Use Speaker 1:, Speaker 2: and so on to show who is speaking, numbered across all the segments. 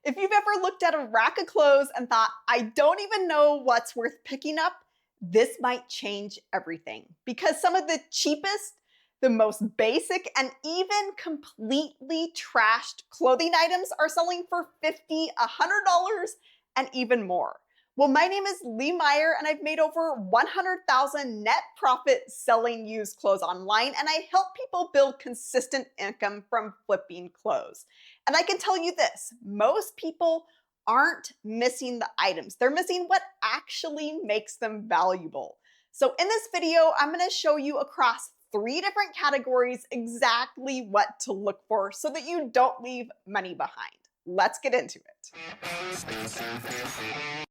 Speaker 1: If you've ever looked at a rack of clothes and thought, I don't even know what's worth picking up, this might change everything. Because some of the cheapest, the most basic, and even completely trashed clothing items are selling for $50, $100, and even more. Well, my name is LeeMeier, and I've made over 100,000 net profit selling used clothes online, and I help people build consistent income from flipping clothes. And I can tell you this, most people aren't missing the items. They're missing what actually makes them valuable. So in this video, I'm going to show you across 3 different categories exactly what to look for so that you don't leave money behind. Let's get into it.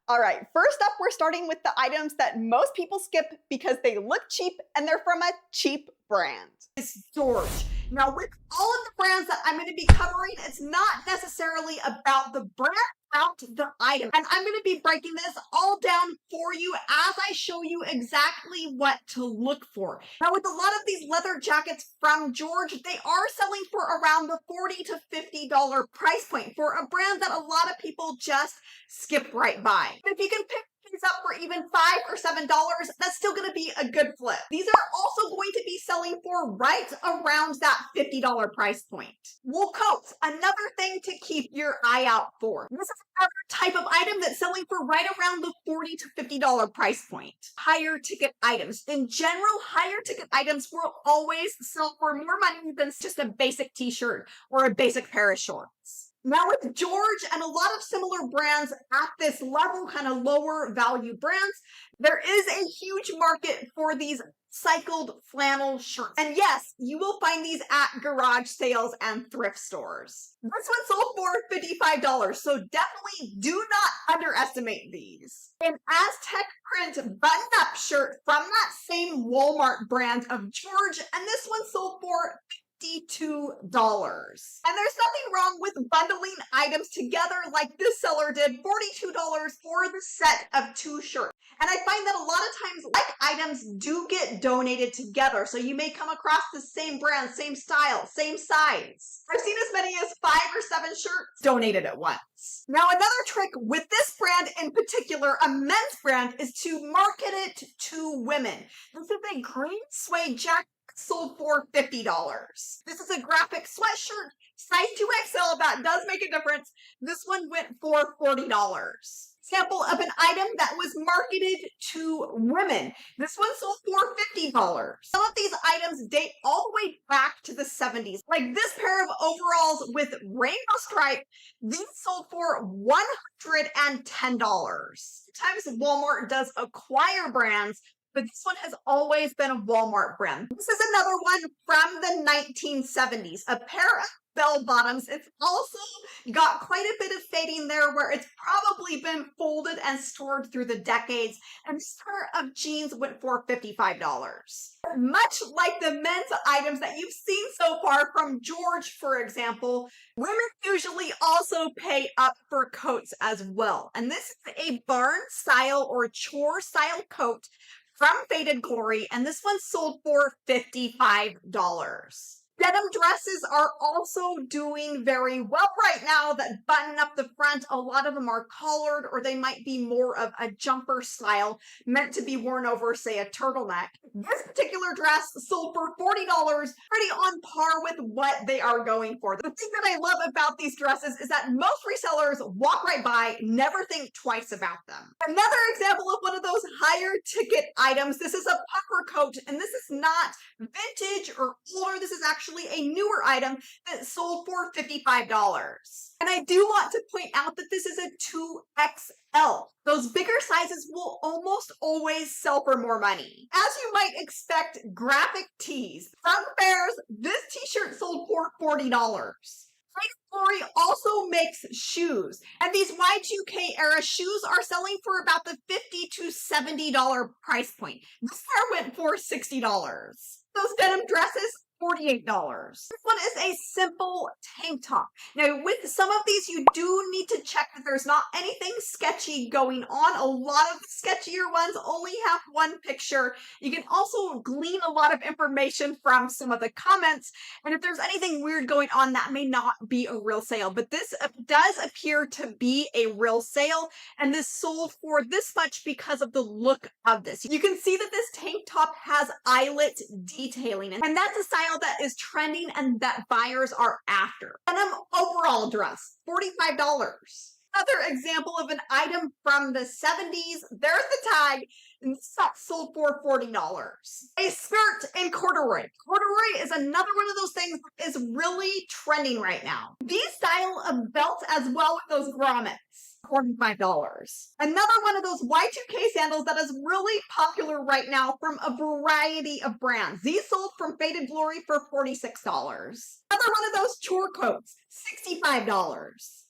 Speaker 1: All right, first up, we're starting with the items that most people skip because they look cheap and they're from a cheap brand.
Speaker 2: Storage. Now, with all of the brands that I'm going to be covering, it's not necessarily about the brand, about the item. And I'm going to be breaking this all down for you as I show you exactly what to look for. Now, with a lot of these leather jackets from George, they are selling for around the $40 to $50 price point for a brand that a lot of people just skip right by. If you can pick these up for even $5 or $7, that's still going to be a good flip. These are also going to be selling for right around that $50 price point. Wool coats, another thing to keep your eye out for. This is another type of item that's selling for right around the $40 to $50 price point. Higher ticket items. In general, higher ticket items will always sell for more money than just a basic t-shirt or a basic pair of shorts. Now with George and a lot of similar brands at this level, kind of lower value brands, there is a huge market for these cycled flannel shirts. And yes, you will find these at garage sales and thrift stores. This one sold for $55, so definitely do not underestimate these. An Aztec print button-up shirt from that same Walmart brand of George, and this one sold for $52. And there's nothing wrong with bundling items together like this seller did, $42 for the set of 2 shirts. And I find that a lot of times like items do get donated together. So you may come across the same brand, same style, same size. I've seen as many as 5 or 7 shirts donated at once. Now another trick with this brand in particular, a men's brand, is to market it to women. This is a green suede jacket sold for $50. This is a graphic sweatshirt, size 2XL, that does make a difference. This one went for $40. Sample of an item that was marketed to women. This one sold for $50. Some of these items date all the way back to the 70s. Like this pair of overalls with rainbow stripe, these sold for $110. Sometimes Walmart does acquire brands, but this one has always been a Walmart brand. This is another one from the 1970s, a pair of bell bottoms. It's also got quite a bit of fading there where it's probably been folded and stored through the decades. And this pair of jeans went for $55. Much like the men's items that you've seen so far from George, for example, women usually also pay up for coats as well. And this is a barn style or chore style coat from Faded Glory, and this one sold for $55. Denim dresses are also doing very well right now that button up the front. A lot of them are collared, or they might be more of a jumper style meant to be worn over, say, a turtleneck. This particular dress sold for $40, pretty on par with what they are going for. The thing that I love about these dresses is that most resellers walk right by, never think twice about them. Another example of one of those higher ticket items, this is a pucker coat, and this is not vintage or older. This is actually a newer item that sold for $55. And I do want to point out that this is a 2XL. Those bigger sizes will almost always sell for more money. As you might expect, graphic tees from Fairs, this t-shirt sold for $40. Glory also makes shoes, and these Y2K era shoes are selling for about the $50 to $70 price point. This pair went for $60. Those denim dresses, $48. This one is a simple tank top. Now, with some of these, you do need to check that there's not anything sketchy going on. A lot of the sketchier ones only have one picture. You can also glean a lot of information from some of the comments. And if there's anything weird going on, that may not be a real sale. But this does appear to be a real sale. And this sold for this much because of the look of this. You can see that this tank top has eyelet detailing. And that's a style that is trending and that buyers are after. Denim overall dress, $45. Another example of an item from the 70s. There's the tag, and this sold for $40. A skirt in corduroy. Corduroy is another one of those things that is really trending right now. These style of belts as well with those grommets. $45. Another one of those Y2K sandals that is really popular right now from a variety of brands. These sold from Faded Glory for $46. Another one of those chore coats, $65.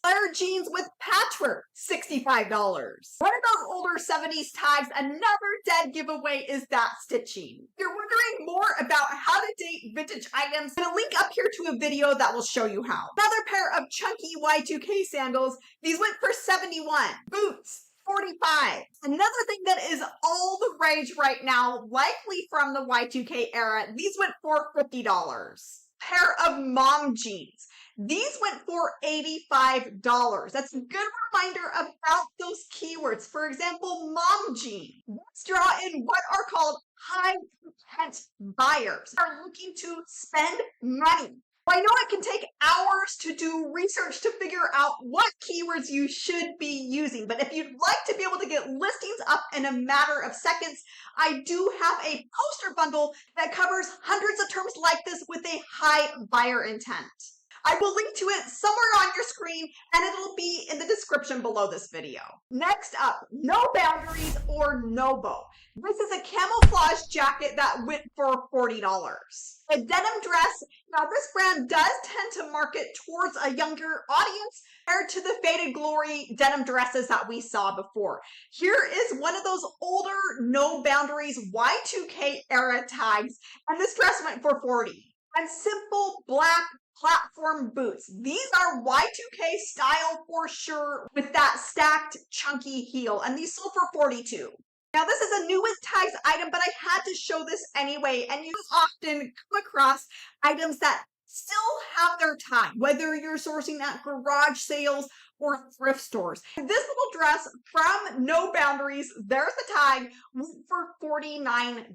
Speaker 2: Flare jeans with patchwork, $65. One of those older 70s tags, another dead giveaway is that stitching. If you're wondering more about how to date vintage items, I'm going to link up here to a video that will show you how. Another pair of chunky Y2K sandals. These went for $71. Boots, $45. Another thing that is all the rage right now, likely from the Y2K era, these went for $50. Pair of mom jeans. These went for $85. That's a good reminder about those keywords. For example, mom jean. Let's draw in what are called high intent buyers are looking to spend money. I know it can take hours to do research to figure out what keywords you should be using, but if you'd like to be able to get listings up in a matter of seconds, I do have a poster bundle that covers hundreds of terms like this with a high buyer intent. I will link to it somewhere on your screen, and it'll be in the description below this video. Next up, no boundaries or no bow. This is a camouflage jacket that went for $40. A denim dress. Now, this brand does tend to market towards a younger audience compared to the Faded Glory denim dresses that we saw before. Here is one of those older no boundaries Y2K era tags, and this dress went for $40. And simple black platform boots. These are Y2K style for sure with that stacked chunky heel, and these sold for $42. Now, this is a newest tags item, but I had to show this anyway, and you often come across items that still have their time, whether you're sourcing at garage sales or thrift stores. This little dress from No Boundaries, there's the tag, for $49.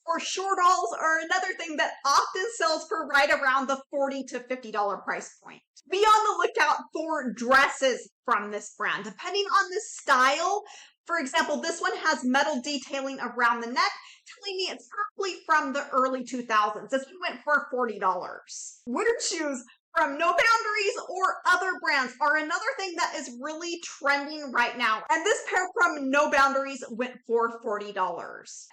Speaker 2: Or shortalls are another thing that often sells for right around the $40 to $50 price point. Be on the lookout for dresses from this brand. Depending on the style, for example, this one has metal detailing around the neck, telling me it's probably from the early 2000s. This one went for $40. Winter shoes from No Boundaries or other brands are another thing that is really trending right now. And this pair from No Boundaries went for $40.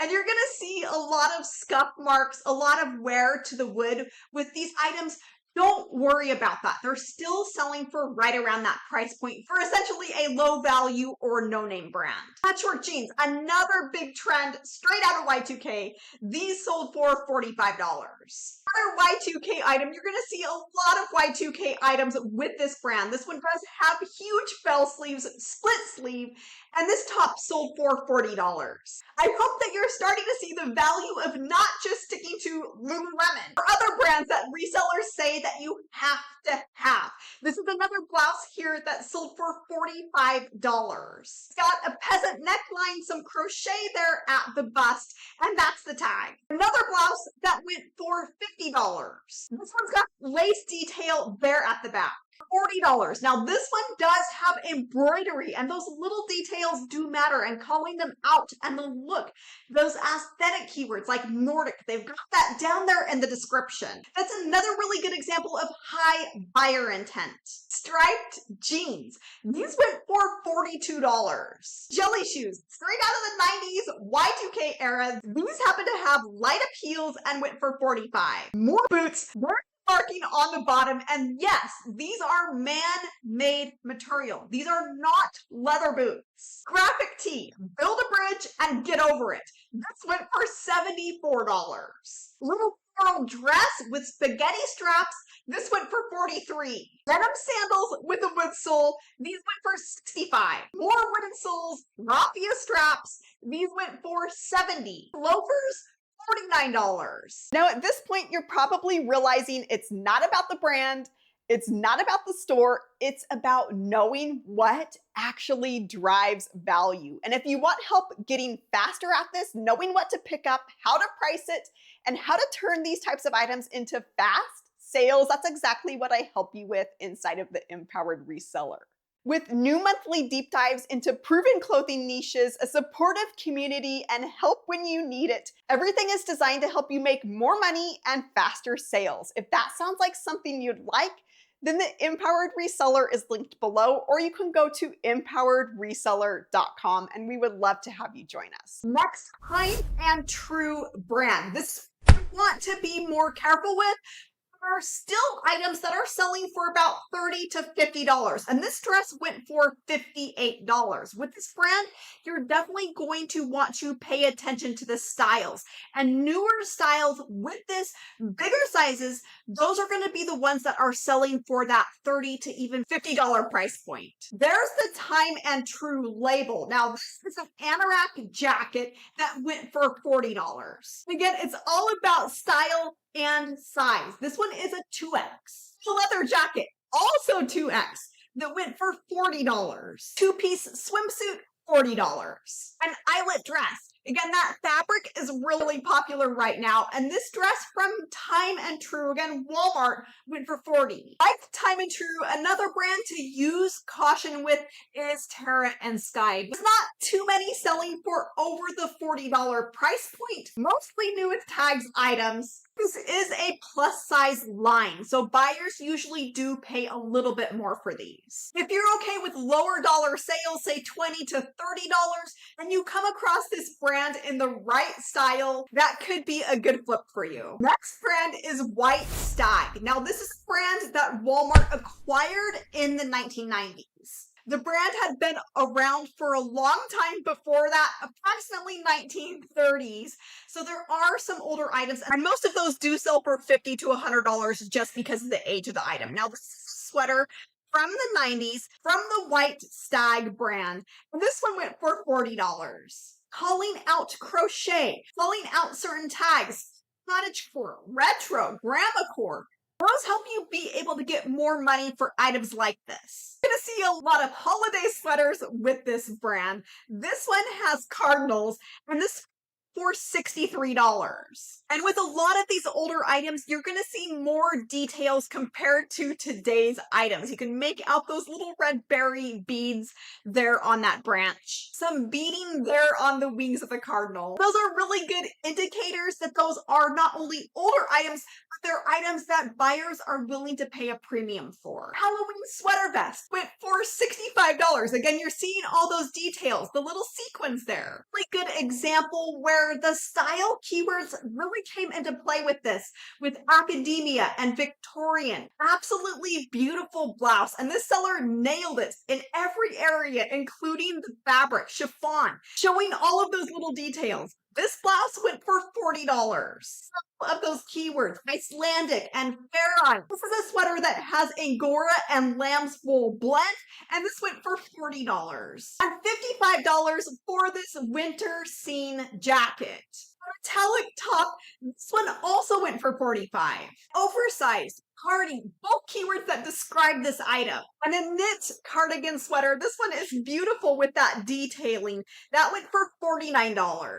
Speaker 2: And you're going to see a lot of scuff marks, a lot of wear to the wood with these items. Don't worry about that. They're still selling for right around that price point for essentially a low value or no name brand. Patchwork jeans, another big trend straight out of Y2K. These sold for $45. Another Y2K item, you're going to see a lot of Y2K items with this brand. This one does have huge bell sleeves, split sleeve, and this top sold for $40. I hope that you're starting to see the value of not just sticking to Lululemon or other brands that resellers say that you have to have. This is another blouse here that sold for $45. It's got a peasant neckline, some crochet there at the bust, and that's the tag. Another blouse that went for $50. This one's got lace detail there at the back. $40. Now, this one does have embroidery, and those little details do matter, and calling them out and the look, those aesthetic keywords like Nordic, they've got that down there in the description. That's another really good example of high buyer intent. Striped jeans. These went for $42. Jelly shoes, straight out of the 90s Y2K era. These happen to have light up heels and went for $45. More boots. Marking on the bottom, and yes, these are man-made material. These are not leather boots. Graphic tee, build a bridge and get over it. This went for $74. Little floral dress with spaghetti straps. This went for $43. Denim sandals with a wood sole. These went for $65. More wooden soles, raffia straps. These went for $70. Loafers, $49.
Speaker 1: Now, at this point, you're probably realizing it's not about the brand, it's not about the store, it's about knowing what actually drives value. And if you want help getting faster at this, knowing what to pick up, how to price it, and how to turn these types of items into fast sales, that's exactly what I help you with inside of the Empowered Reseller. With new monthly deep dives into proven clothing niches, a supportive community, and help when you need it, everything is designed to help you make more money and faster sales. If that sounds like something you'd like, then the Empowered Reseller is linked below, or you can go to empoweredreseller.com, and we would love to have you join us.
Speaker 2: Next, Tru and Terra brand. This you want to be more careful with. There are still items that are selling for about $30 to $50, and this dress went for $58. With this brand, you're definitely going to want to pay attention to the styles, and newer styles with this, bigger sizes, those are going to be the ones that are selling for that $30 to even $50 price point. There's the Tru and Terra label. Now, this is an anorak jacket that went for $40. Again, it's all about style and size. This one is a 2X. Leather jacket, also 2X, that went for $40. Two-piece swimsuit, $40. An eyelet dress. Again, that fabric is really popular right now. And this dress from Tru and Terra, again, Walmart, went for $40. Like Tru and Terra, another brand to use caution with is Tru and Sky. There's not too many selling for over the $40 price point. Mostly new with tags items. This is a plus size line, so buyers usually do pay a little bit more for these. If you're okay with lower dollar sales, say $20 to $30, and you come across this brand in the right style, that could be a good flip for you. Next brand is White Stag. Now, this is a brand that Walmart acquired in the 1990s. The brand had been around for a long time before that, approximately 1930s. So there are some older items, and most of those do sell for $50 to $100 just because of the age of the item. Now, this sweater from the 90s, from the White Stag brand, and this one went for $40. Calling out crochet, calling out certain tags, cottagecore, retro, grandmacore. Those help you be able to get more money for items like this. You're going to see a lot of holiday sweaters with this brand. This one has cardinals, and this for $63. And with a lot of these older items, you're going to see more details compared to today's items. You can make out those little red berry beads there on that branch. Some beading there on the wings of the cardinal. Those are really good indicators that those are not only older items, but they're items that buyers are willing to pay a premium for. Halloween sweater vest went for $65. Again, you're seeing all those details, the little sequins there. Really good example where the style keywords really came into play with this, with academia and Victorian. Absolutely beautiful blouse, and this seller nailed it in every area, including the fabric, chiffon, showing all of those little details. This blouse went for $40. Some of those keywords, Icelandic and Farron. This is a sweater that has Angora and lamb's wool blend, and this went for $40. And $55 for this winter scene jacket. Metallic top, this one also went for $45. Oversized, cardi, both keywords that describe this item. And a knit cardigan sweater, this one is beautiful with that detailing. That went for $49.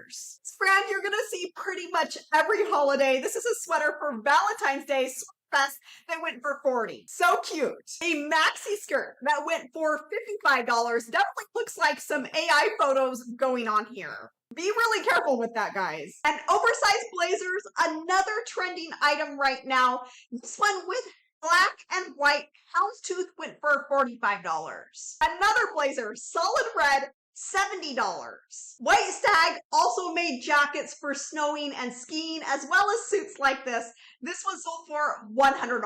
Speaker 2: This brand you're going to see pretty much every holiday. This is a sweater for Valentine's Day Fest that went for $40. So cute. A maxi skirt that went for $55. Definitely looks like some AI photos going on here. Be really careful with that, guys. And oversized blazers, another trending item right now. This one with black and white houndstooth went for $45. Another blazer, solid red, $70. White Stag also made jackets for snowing and skiing, as well as suits like this. This was sold for $100.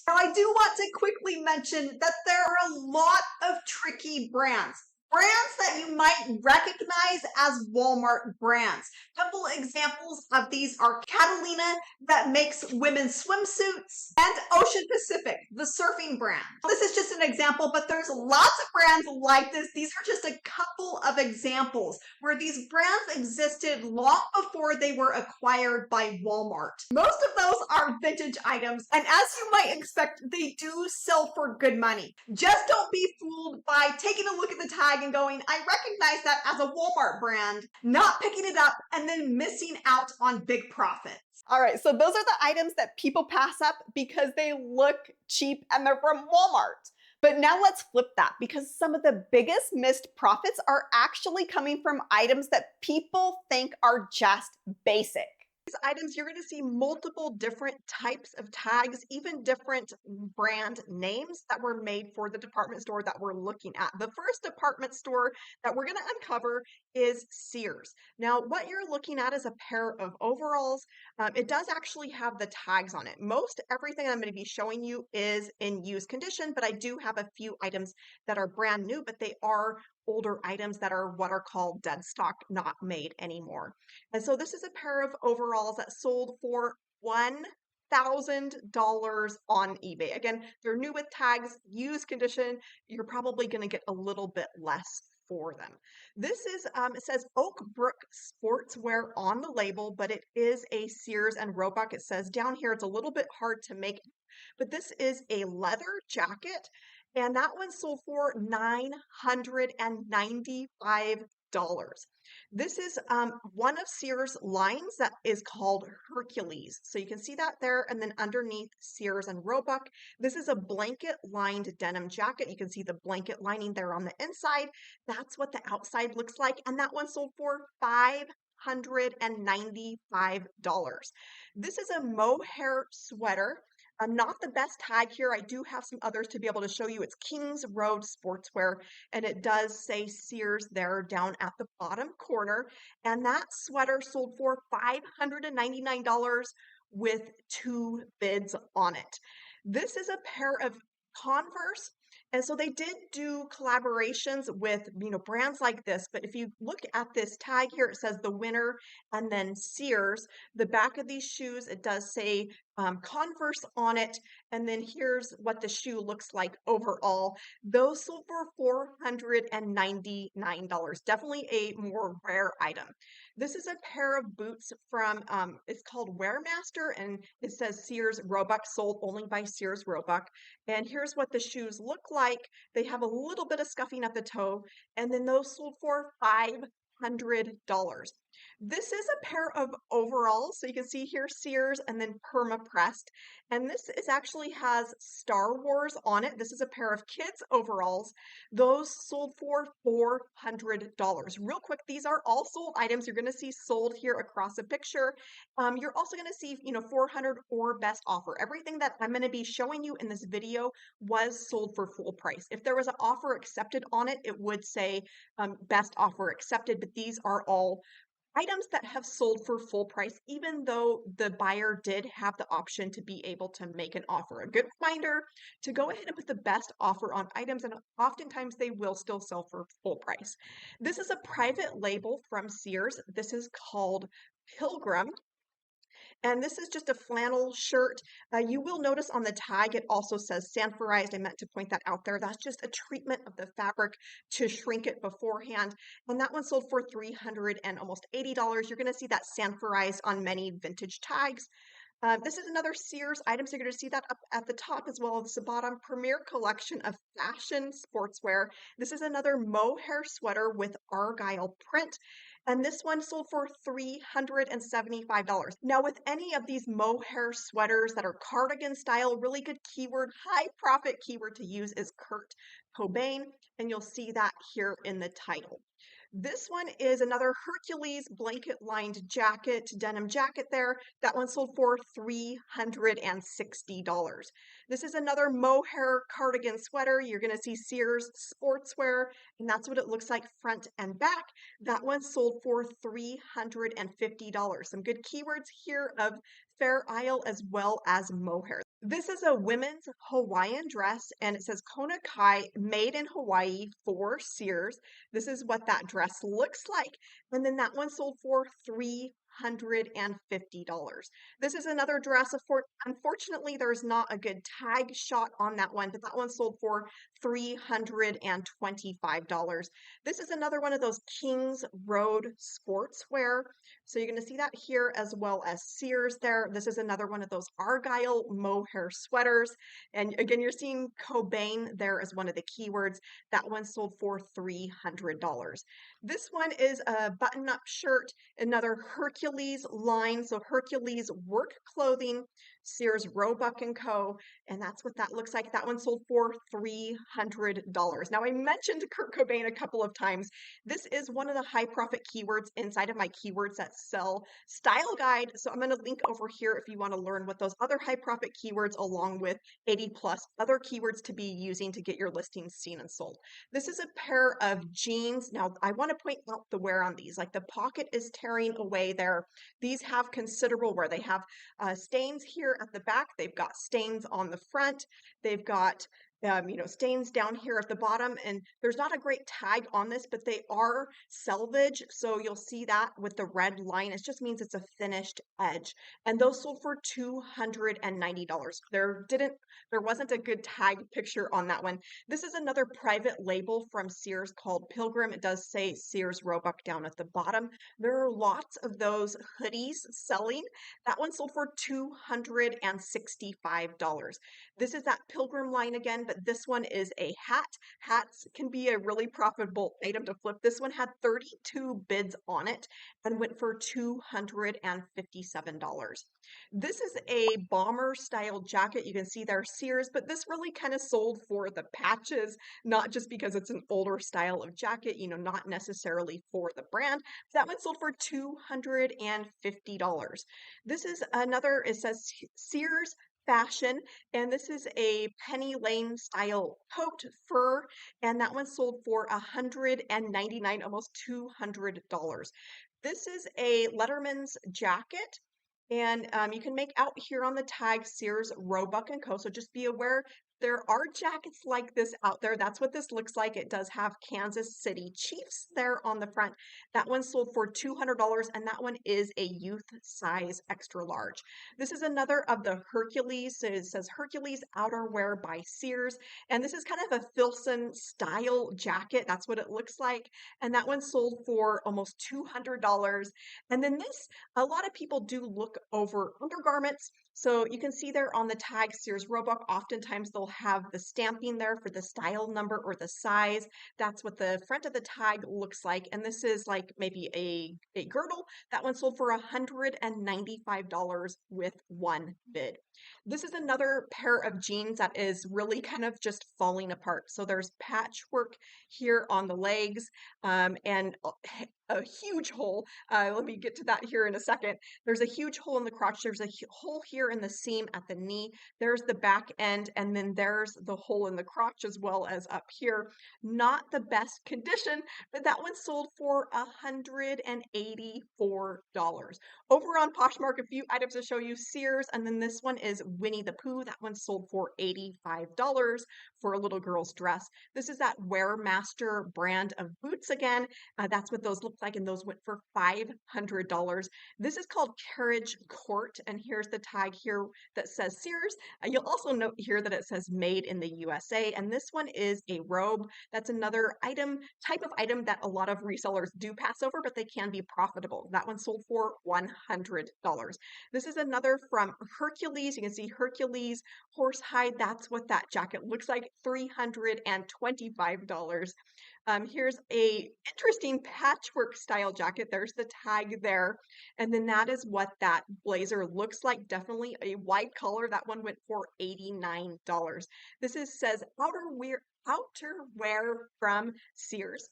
Speaker 2: Now, I do want to quickly mention that there are a lot of tricky brands. Brands that you might recognize as Walmart brands. Couple examples of these are Catalina, that makes women's swimsuits, and Ocean Pacific, the surfing brand. This is just an example, but there's lots of brands like this. These are just a couple of examples where these brands existed long before they were acquired by Walmart. Most of those are vintage items, and as you might expect, they do sell for good money. Just don't be fooled by taking a look at the tag and going, I recognize that as a Walmart brand, not picking it up and then missing out on big profits.
Speaker 1: All right, so those are the items that people pass up because they look cheap and they're from Walmart. But now let's flip that, because some of the biggest missed profits are actually coming from items that people think are just basic.
Speaker 2: These items, you're going to see multiple different types of tags, even different brand names that were made for the department store that we're looking at. The first department store that we're going to uncover is Sears. Now, what you're looking at is a pair of overalls. It does actually have the tags on it. Most everything I'm going to be showing you is in used condition, but I do have a few items that are brand new, but they are older items that are what are called dead stock, not made anymore. And so this is a pair of overalls that sold for $1,000 on eBay. Again, they're new with tags, used condition. You're probably going to get a little bit less for them. This is, it says Oak Brook Sportswear on the label, but it is a Sears and Roebuck. It says down here, it's a little bit hard to make, but this is a leather jacket. And that one sold for $995. This is one of Sears' lines that is called Hercules. So you can see that there, and then underneath Sears and Roebuck. This is a blanket lined denim jacket. You can see the blanket lining there on the inside. That's what the outside looks like. And that one sold for $595. This is a mohair sweater. Not the best tag here. I do have some others to be able to show you. It's Kings Road Sportswear, and it does say Sears there down at the bottom corner. And that sweater sold for $599 with 2 bids on it. This is a pair of Converse. And so they did do collaborations with, brands like this. But if you look at this tag here, it says the winner and then Sears. The back of these shoes, it does say Converse on it. And then here's what the shoe looks like overall. Those sold for $499. Definitely a more rare item. This is a pair of boots from, it's called Wearmaster, and it says Sears Roebuck, sold only by Sears Roebuck. And here's what the shoes look like. They have a little bit of scuffing at the toe, and then those sold for $500. This is a pair of overalls. So you can see here Sears and then perma pressed. And this is actually has Star Wars on it. This is a pair of kids overalls. Those sold for $400. Real quick, these are all sold items. You're going to see sold here across a picture. You're also going to see, 400 or best offer. Everything that I'm going to be showing you in this video was sold for full price. If there was an offer accepted on it, it would say best offer accepted, but these are all items that have sold for full price, even though the buyer did have the option to be able to make an offer. A good reminder to go ahead and put the best offer on items, and oftentimes they will still sell for full price. This is a private label from Sears. This is called Pilgrim. And this is just a flannel shirt. You will notice on the tag, it also says sanforized. I meant to point that out there. That's just a treatment of the fabric to shrink it beforehand. And that one sold for $300 and almost $80. You're going to see that sanforized on many vintage tags. This is another Sears item, so you're going to see that up at the top as well as the bottom. Premier collection of fashion sportswear. This is another mohair sweater with argyle print. And this one sold for $375. Now, with any of these mohair sweaters that are cardigan style, really good keyword, high profit keyword to use is Kurt Cobain, and you'll see that here in the title. This one is another Hercules blanket lined jacket, denim jacket there. That one sold for $360. This is another mohair cardigan sweater. You're going to see Sears Sportswear, and that's what it looks like front and back. That one sold for $350. Some good keywords here of Fair Isle as well as mohair. This is a women's Hawaiian dress, and it says Kona Kai, made in Hawaii for Sears. This is what that dress looks like. And then that one sold for $350. This is another dress. Unfortunately, there's not a good tag shot on that one, but that one sold for $325. This is another one of those Kings Road sportswear. So you're going to see that here as well as Sears there. This is another one of those Argyle mohair sweaters. And again, you're seeing Cobain there as one of the keywords. That one sold for $300. This one is a button-up shirt, another Hercules line. So Hercules work clothing, Sears Roebuck & Co. And that's what that looks like. That one sold for $300. Now, I mentioned Kurt Cobain a couple of times. This is one of the high profit keywords inside of my keywords that sell style guide. So I'm going to link over here if you want to learn what those other high profit keywords along with 80 plus other keywords to be using to get your listings seen and sold. This is a pair of jeans. Now I want to point out the wear on these, like the pocket is tearing away there. These have considerable wear. They have stains here at the back. They've got stains on the front. They've got stains down here at the bottom, and there's not a great tag on this, but they are selvage. So you'll see that with the red line. It just means it's a finished edge. And those sold for $290. There wasn't a good tag picture on that one. This is another private label from Sears called Pilgrim. It does say Sears Roebuck down at the bottom. There are lots of those hoodies selling. That one sold for $265. This is that Pilgrim line again, but this one is a hat. Hats can be a really profitable item to flip. This one had 32 bids on it and went for $257. This is a bomber style jacket. You can see there Sears, but this really kind of sold for the patches, not just because it's an older style of jacket, not necessarily for the brand. That one sold for $250. This is another, it says Sears fashion, and this is a Penny Lane style coat fur, and that one sold for $199, almost $200. This is a Letterman's jacket, and you can make out here on the tag Sears Roebuck & Co. So just be aware there are jackets like this out there. That's what this looks like. It does have Kansas City Chiefs there on the front. That one sold for $200, and that one is a youth size extra large. This is another of the Hercules. So it says Hercules outerwear by Sears, and this is kind of a Filson style jacket. That's what it looks like, and that one sold for almost $200. And then this, a lot of people do look over undergarments. So you can see there on the tag Sears Roebuck, oftentimes they'll have the stamping there for the style number or the size. That's what the front of the tag looks like. And this is like maybe a girdle. That one sold for $195 with one bid. This is another pair of jeans that is really kind of just falling apart. So there's patchwork here on the legs, and a huge hole. Let me get to that here in a second. There's a huge hole in the crotch. There's a hole here in the seam at the knee. There's the back end, and then there's the hole in the crotch as well as up here. Not the best condition, but that one sold for $184. Over on Poshmark, a few items to show you. Sears, and then this one is Winnie the Pooh. That one sold for $85 for a little girl's dress. This is that Wear Master brand of boots again. That's what those look like, and those went for $500. This is called Carriage Court, and here's the tag here that says Sears. You'll also note here that it says made in the USA, and this one is a robe. That's another type of item that a lot of resellers do pass over, but they can be profitable. That one sold for $100. This is another from Hercules. You can see Hercules horsehide. That's what that jacket looks like, $325. Here's a interesting patchwork style jacket. There's the tag there. And then that is what that blazer looks like. Definitely a wide collar. That one went for $89. This says outerwear from Sears.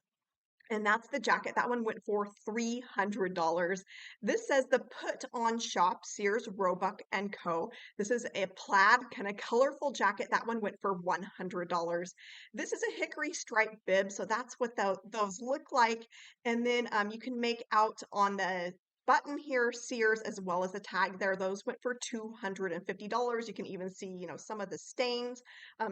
Speaker 2: And that's the jacket. That one went for $300. This says the Put On Shop, Sears Roebuck & Co. This is a plaid kind of colorful jacket. That one went for $100. This is a hickory stripe bib. So that's what those look like. And then you can make out on the button here, Sears, as well as the tag there. Those went for $250. You can even see, some of the stains.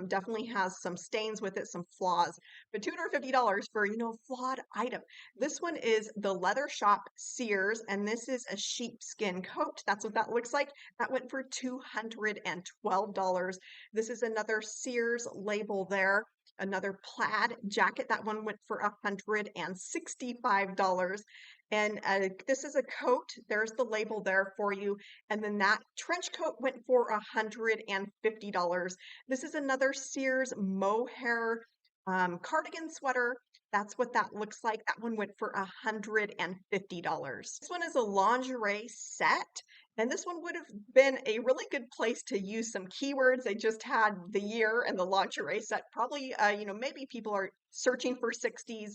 Speaker 2: Definitely has some stains with it, some flaws, but $250 for, flawed item. This one is the Leather Shop Sears, and this is a sheepskin coat. That's what that looks like. That went for $212. This is another Sears label there. Another plaid jacket. That one went for $165. And this is a coat. There's the label there for you. And then that trench coat went for $150. This is another Sears mohair cardigan sweater. That's what that looks like. That one went for $150. This one is a lingerie set. And this one would have been a really good place to use some keywords. They just had the year and the lingerie set. Probably, maybe people are searching for 60s,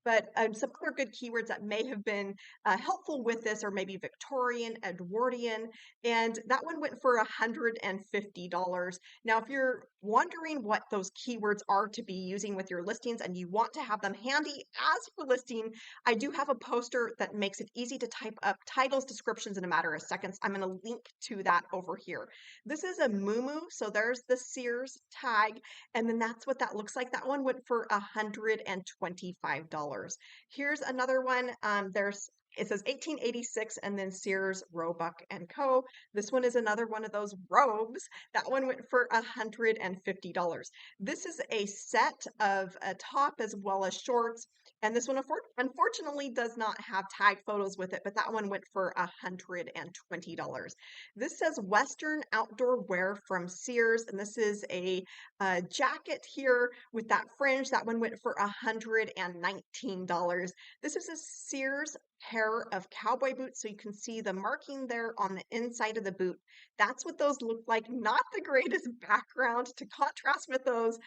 Speaker 2: but some other good keywords that may have been helpful with this are maybe Victorian, Edwardian, and that one went for $150. Now, if you're wondering what those keywords are to be using with your listings and you want to have them handy as for listing, I do have a poster that makes it easy to type up titles, descriptions in a matter of seconds. I'm going to link to that over here. This is a muumuu, so there's the Sears tag, and then that's what that looks like. That one went for $125. Here's another one. It says 1886 and then Sears, Roebuck and Co. This one is another one of those robes. That one went for $150. This is a set of a top as well as shorts. And this one unfortunately does not have tag photos with it, but that one went for $120. This says Western Outdoor Wear from Sears, and this is a jacket here with that fringe. That one went for $119. This is a Sears pair of cowboy boots, so you can see the marking there on the inside of the boot. That's what those look like. Not the greatest background to contrast with those.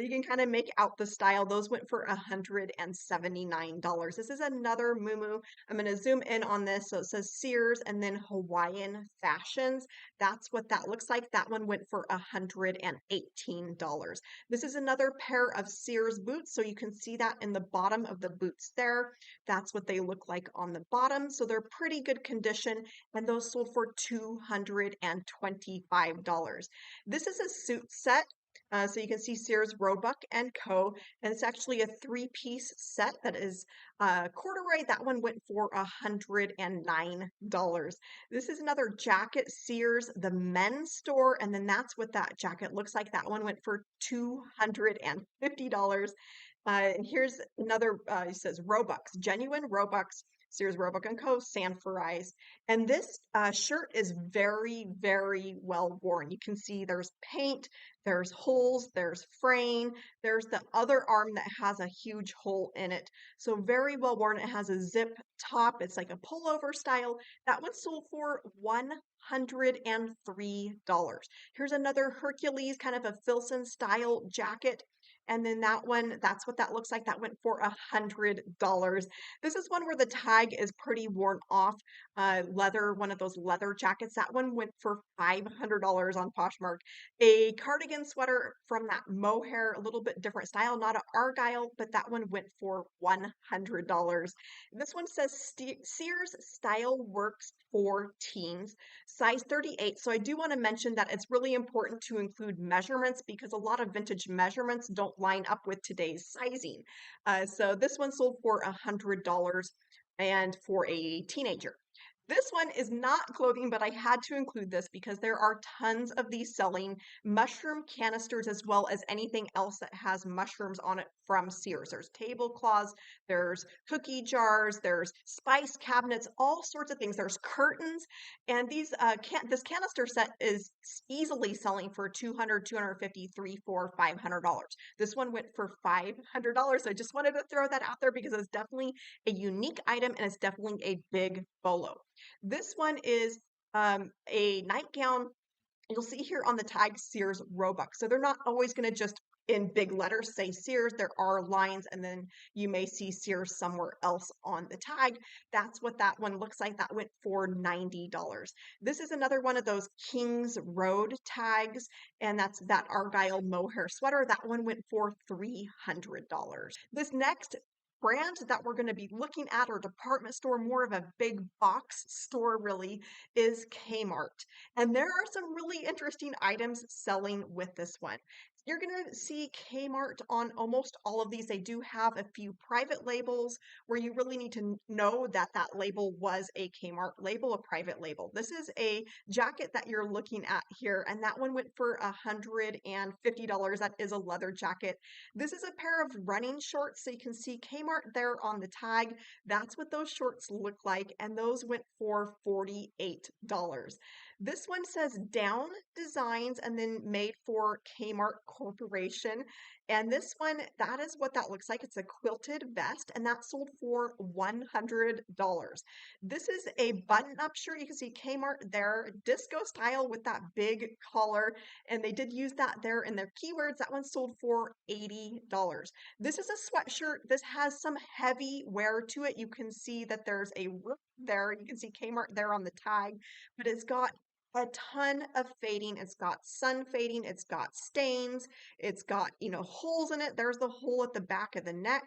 Speaker 2: You can kind of make out the style. Those went for $179. This is another muumuu. I'm going to zoom in on this. So it says Sears and then Hawaiian Fashions. That's what that looks like. That one went for $118. This is another pair of Sears boots. So you can see that in the bottom of the boots there. That's what they look like on the bottom. So they're pretty good condition, and those sold for $225. This is a suit set. So you can see Sears, Roebuck and Co. And it's actually a 3-piece set that is corduroy. That one went for $109. This is another jacket, Sears, the men's store. And then that's what that jacket looks like. That one went for $250. And here's another, it says Roebucks, genuine Roebucks. Sears, Roebuck & Co., Sanforized. And this shirt is very, very well worn. You can see there's paint, there's holes, there's fraying, there's the other arm that has a huge hole in it. So very well worn. It has a zip top. It's like a pullover style. That one sold for $103. Here's another Hercules, kind of a Filson style jacket. And then that one, that's what that looks like. That went for $100. This is one where the tag is pretty worn off. Leather, one of those leather jackets. That one went for $500 on Poshmark. A cardigan sweater from that mohair, a little bit different style, not an argyle, but that one went for $100. This one says Sears Style Works for Teens, size 38. So I do want to mention that it's really important to include measurements because a lot of vintage measurements don't line up with today's sizing. So this one sold for $100 and for a teenager. This one is not clothing, but I had to include this because there are tons of these selling mushroom canisters as well as anything else that has mushrooms on it from Sears. There's tablecloths, there's cookie jars, there's spice cabinets, all sorts of things. There's curtains, and these this canister set is easily selling for $200, $250, $300, $400, $500. This one went for $500. So I just wanted to throw that out there because it's definitely a unique item and it's definitely a big bolo. This one is a nightgown. You'll see here on the tag Sears Roebuck. So they're not always going to just in big letters say Sears. There are lines, and then you may see Sears somewhere else on the tag. That's what that one looks like. That went for $90. This is another one of those Kings Road tags, and that's that argyle mohair sweater. That one went for $300. This next brand that we're going to be looking at, or department store, more of a big box store really, is Kmart. And there are some really interesting items selling with this one. You're going to see Kmart on almost all of these. They do have a few private labels where you really need to know that that label was a Kmart label, a private label. This is a jacket that you're looking at here, and that one went for $150. That is a leather jacket. This is a pair of running shorts, so you can see Kmart there on the tag. That's what those shorts look like, and those went for $48. This one says Down Designs and then made for Kmart Corporation. And this one, that is what that looks like. It's a quilted vest, and that sold for $100. This is a button-up shirt. You can see Kmart there, disco style with that big collar, and they did use that there in their keywords. That one sold for $80. This is a sweatshirt. This has some heavy wear to it. You can see that there's a rip there. You can see Kmart there on the tag, but it's got a ton of fading. It's got sun fading. It's got stains. It's got, holes in it. There's the hole at the back of the neck.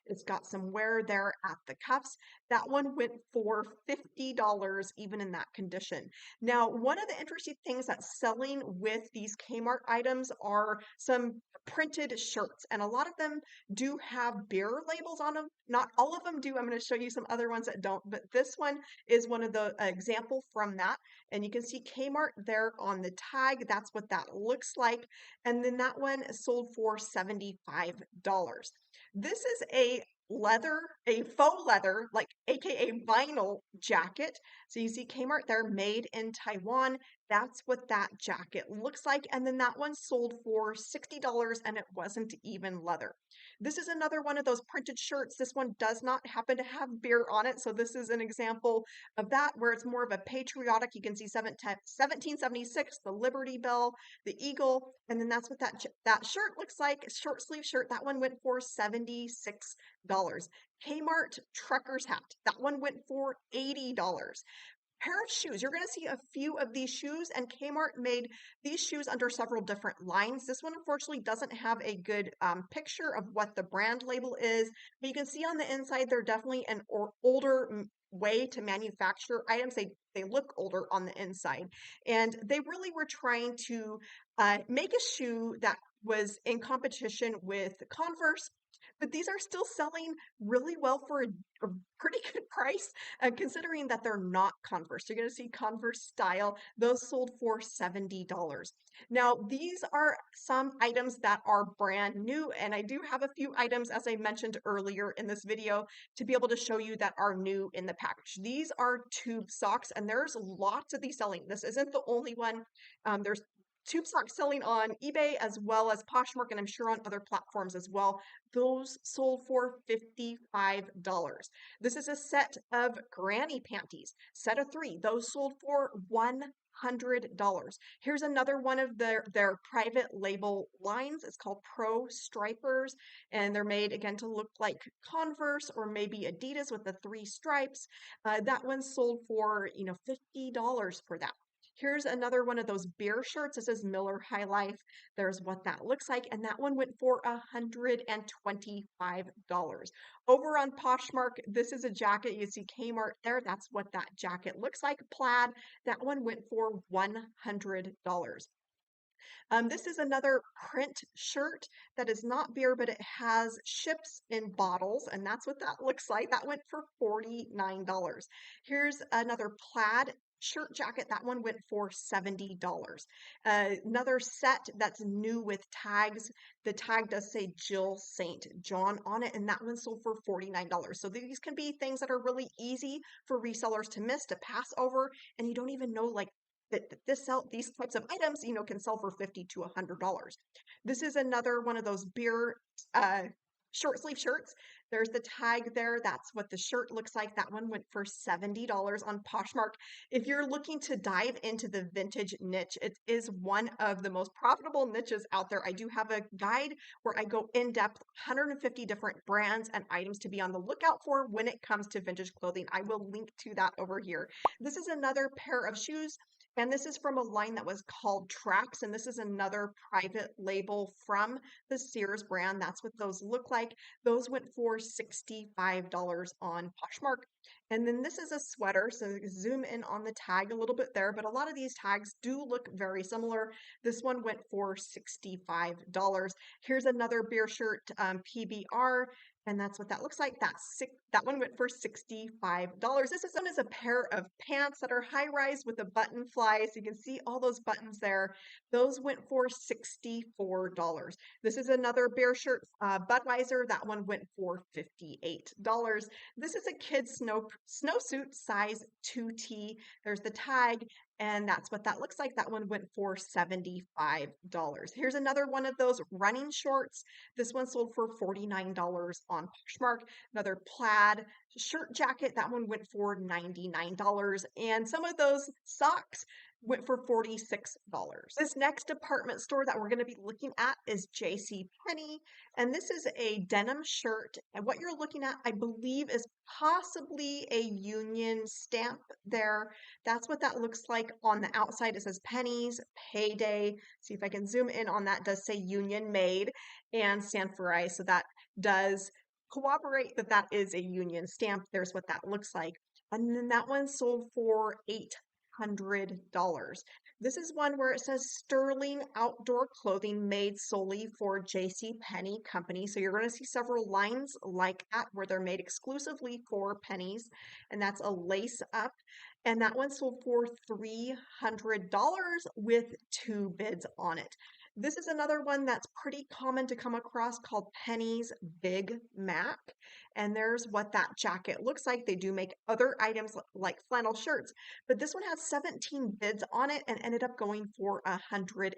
Speaker 2: It's got some wear there at the cuffs. That one went for $50 even in that condition. Now, one of the interesting things that's selling with these Kmart items are some printed shirts, and a lot of them do have beer labels on them. Not all of them do. I'm going to show you some other ones that don't, but this one is one of the example from that. And you can see Kmart there on the tag. That's what that looks like. And then that one sold for $75. This is a faux leather, like AKA vinyl jacket. So you see Kmart there, made in Taiwan. That's what that jacket looks like. And then that one sold for $60 and it wasn't even leather. This is another one of those printed shirts. This one does not happen to have beer on it. So this is an example of that where it's more of a patriotic. You can see 1776, the Liberty Bell, the Eagle, and then that's what that shirt looks like. Short sleeve shirt. That one went for $76. Kmart trucker's hat. That one went for $80. Pair of shoes. You're going to see a few of these shoes, and Kmart made these shoes under several different lines. This one, unfortunately, doesn't have a good picture of what the brand label is, but you can see on the inside, they're definitely an older way to manufacture items. They look older on the inside, and they really were trying to make a shoe that was in competition with Converse, but these are still selling really well for a pretty good price, considering that they're not Converse. You're going to see Converse style. Those sold for $70. Now, these are some items that are brand new, and I do have a few items, as I mentioned earlier in this video, to be able to show you that are new in the package. These are tube socks, and there's lots of these selling. This isn't the only one. There's tube socks selling on eBay as well as Poshmark, and I'm sure on other platforms as well. Those sold for $55. This is a set of granny panties, set of 3. Those sold for $100. Here's another one of their private label lines. It's called Pro Stripers, and they're made again to look like Converse or maybe Adidas with the 3 stripes. That one sold for $50 for that. Here's another one of those beer shirts. This is Miller High Life. There's what that looks like. And that one went for $125. Over on Poshmark, this is a jacket. You see Kmart there. That's what that jacket looks like. Plaid. That one went for $100. This is another print shirt that is not beer, but it has ships in bottles, and that's what that looks like. That went for $49. Here's another plaid shirt jacket. That one went for $70. Another set that's new with tags. The tag does say Jill St. John on it, and that one sold for $49. So these can be things that are really easy for resellers to miss, to pass over, and you don't even know that these types of items, can sell for $50 to $100. This is another one of those beer short sleeve shirts. There's the tag there. That's what the shirt looks like. That one went for $70 on Poshmark. If you're looking to dive into the vintage niche, it is one of the most profitable niches out there. I do have a guide where I go in depth, 150 different brands and items to be on the lookout for when it comes to vintage clothing. I will link to that over here. This is another pair of shoes. And this is from a line that was called Tracks, and this is another private label from the Sears brand. That's what those look like. Those went for $65 on Poshmark. And then this is a sweater, so zoom in on the tag a little bit there, but a lot of these tags do look very similar. This one went for $65. Here's another beer shirt, PBR, and that's what that looks like. That one went for $65. This is one is a pair of pants that are high rise with a button fly. So you can see all those buttons there. Those went for $64. This is another bear shirt, Budweiser. That one went for $58. This is a kid's snowsuit size 2T. There's the tag. And that's what that looks like. That one went for $75. Here's another one of those running shorts. This one sold for $49 on Poshmark. Another plaid shirt jacket. That one went for $99. And some of those socks went for $46. This next department store that we're going to be looking at is J.C. Penney, and this is a denim shirt. And what you're looking at, I believe, is possibly a union stamp there. That's what that looks like on the outside. It says Pennies, Payday. See if I can zoom in on that. It does say Union Made and Stand for I. So that does corroborate that that is a union stamp. There's what that looks like. And then that one sold for $800. This is one where it says Sterling Outdoor Clothing made solely for J.C. Penney Company. So you're going to see several lines like that where they're made exclusively for pennies, and that's a lace up. And that one sold for $300 with 2 bids on it. This is another one that's pretty common to come across called Penny's Big Mac. And there's what that jacket looks like. They do make other items like flannel shirts, but this one has 17 bids on it and ended up going for $192.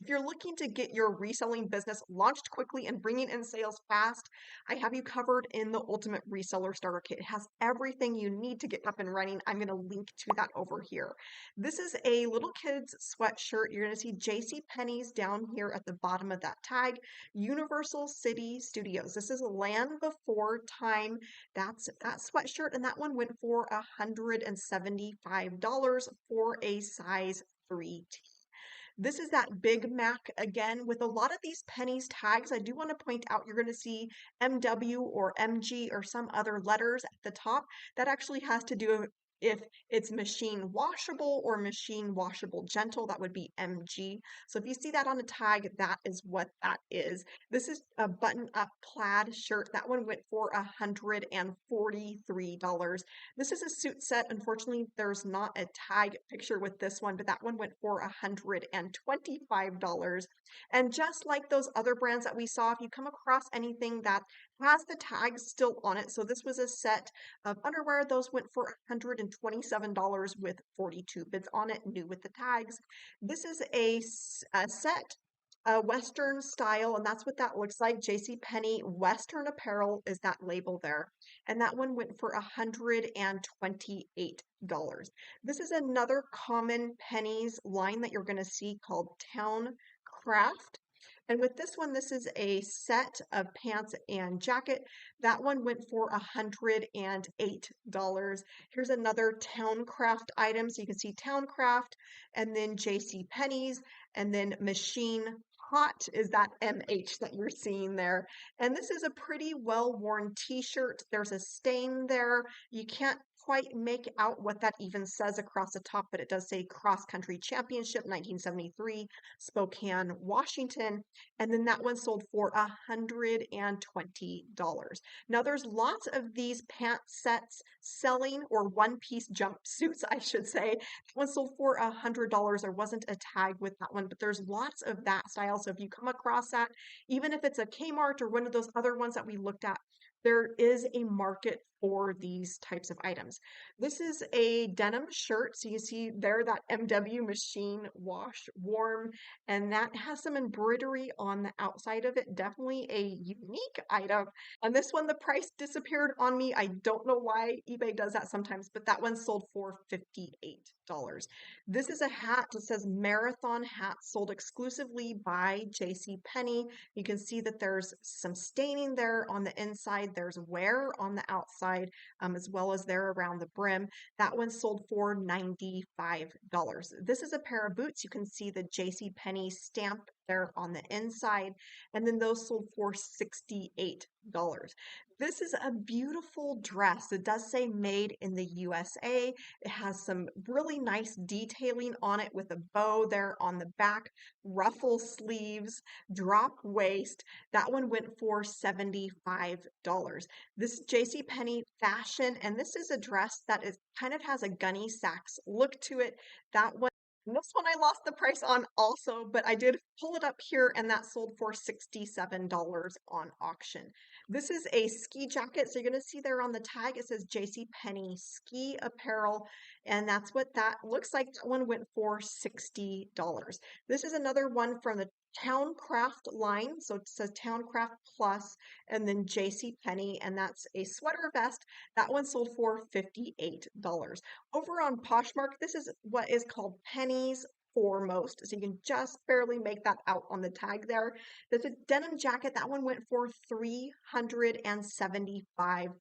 Speaker 2: If you're looking to get your reselling business launched quickly and bringing in sales fast, I have you covered in the Ultimate Reseller Starter Kit. It has everything you need to get up and running. I'm going to link to that over here. This is a little kid's sweatshirt. You're going to see J.C. Penney's down here at the bottom of that tag. Universal City Studios. This is Land Before Time. That's that sweatshirt, and that one went for $175 for a size 3T. This is that Big Mac again with a lot of these pennies tags. I do want to point out you're going to see MW or MG or some other letters at the top. That actually has to do if it's machine washable or machine washable gentle. That would be MG. So if you see that on a tag, that is what that is. This is a button up plaid shirt. That one went for $143. This is a suit set. Unfortunately, there's not a tag picture with this one, but that one went for $125. And just like those other brands that we saw, if you come across anything that has the tags still on it, so this was a set of underwear, those went for $127 with 42 bids on it, new with the tags. This is a set, a Western style, and that's what that looks like. J.C. Penney Western Apparel is that label there. And that one went for $128. This is another common pennies line that you're going to see called Town Craft. And with this one, this is a set of pants and jacket. That one went for $108. Here's another Towncraft item. So you can see Towncraft and then J.C. Penney's and then Machine Hot is that MH that you're seeing there. And this is a pretty well-worn t-shirt. There's a stain there. You can't quite make out what that even says across the top, but it does say Cross Country Championship 1973, Spokane, Washington. And then that one sold for $120. Now there's lots of these pant sets selling, or one-piece jumpsuits, I should say. That one sold for $100. There wasn't a tag with that one, but there's lots of that style. So if you come across that, even if it's a Kmart or one of those other ones that we looked at, there is a market for these types of items. This is a denim shirt. So you see there that MW machine wash warm, and that has some embroidery on the outside of it. Definitely a unique item. And this one, the price disappeared on me. I don't know why eBay does that sometimes, but that one sold for $58. This is a hat that says Marathon Hat, sold exclusively by J.C. Penney. You can see that there's some staining there on the inside. inside. There's wear on the outside, as well as there around the brim. That one sold for $95. This is a pair of boots. You can see the J.C. Penney stamp there on the inside, and then those sold for $68. This is a beautiful dress. It does say made in the USA. It has some really nice detailing on it with a bow there on the back, ruffle sleeves, drop waist. That one went for $75. This is JCPenney fashion, and this is a dress that is kind of has a Gunny Sacks look to it. That one This one I lost the price on also, but I did pull it up here and that sold for $67 on auction. This is a ski jacket. So you're going to see there on the tag, it says JCPenney ski apparel. And that's what that looks like. That one went for $60. This is another one from the Towncraft line. So it says Towncraft Plus and then JCPenney, and that's a sweater vest. That one sold for $58. Over on Poshmark, this is what is called Penny's Foremost. So you can just barely make that out on the tag there. There's a denim jacket. That one went for $375.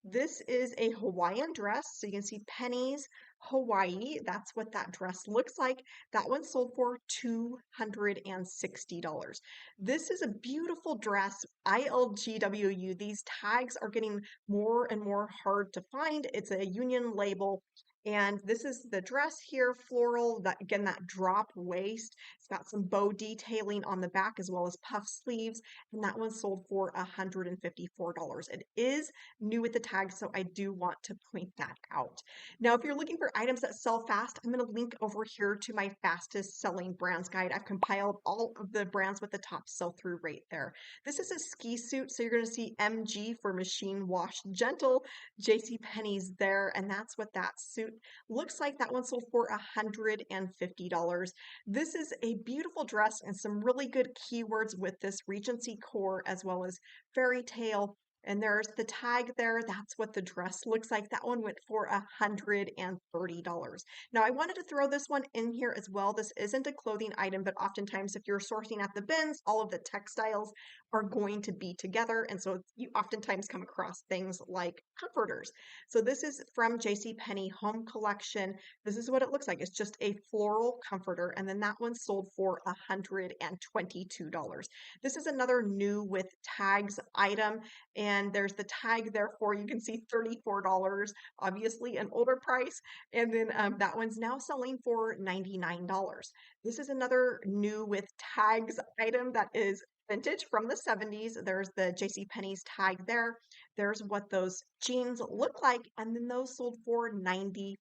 Speaker 2: This is a Hawaiian dress. So you can see Penny's Hawaii. That's what that dress looks like. That one sold for $260. This is a beautiful dress. ILGWU. These tags are getting more and more hard to find. It's a union label. And this is the dress here, floral, that again, that drop waist. It's got some bow detailing on the back as well as puff sleeves. And that one sold for $154. It is new with the tag, so I do want to point that out. Now, if you're looking for items that sell fast, I'm going to link over here to my fastest selling brands guide. I've compiled all of the brands with the top sell-through rate there. This is a ski suit, so you're going to see MG for machine wash gentle, JCPenney's there, and that's what that suit looks like. That one sold for $150. This is a beautiful dress and some really good keywords with this Regency core as well as fairy tale. And there's the tag there. That's what the dress looks like. That one went for $130. Now, I wanted to throw this one in here as well. This isn't a clothing item, but oftentimes if you're sourcing at the bins, all of the textiles are going to be together. And so you oftentimes come across things like comforters. So this is from JCPenney Home Collection. This is what it looks like. It's just a floral comforter. And then that one sold for $122. This is another new with tags item. And there's the tag there for, you can see $34, obviously an older price. And then that one's now selling for $99. This is another new with tags item that is vintage from the 70s. There's the JCPenney's tag there. There's what those jeans look like. And then those sold for $95.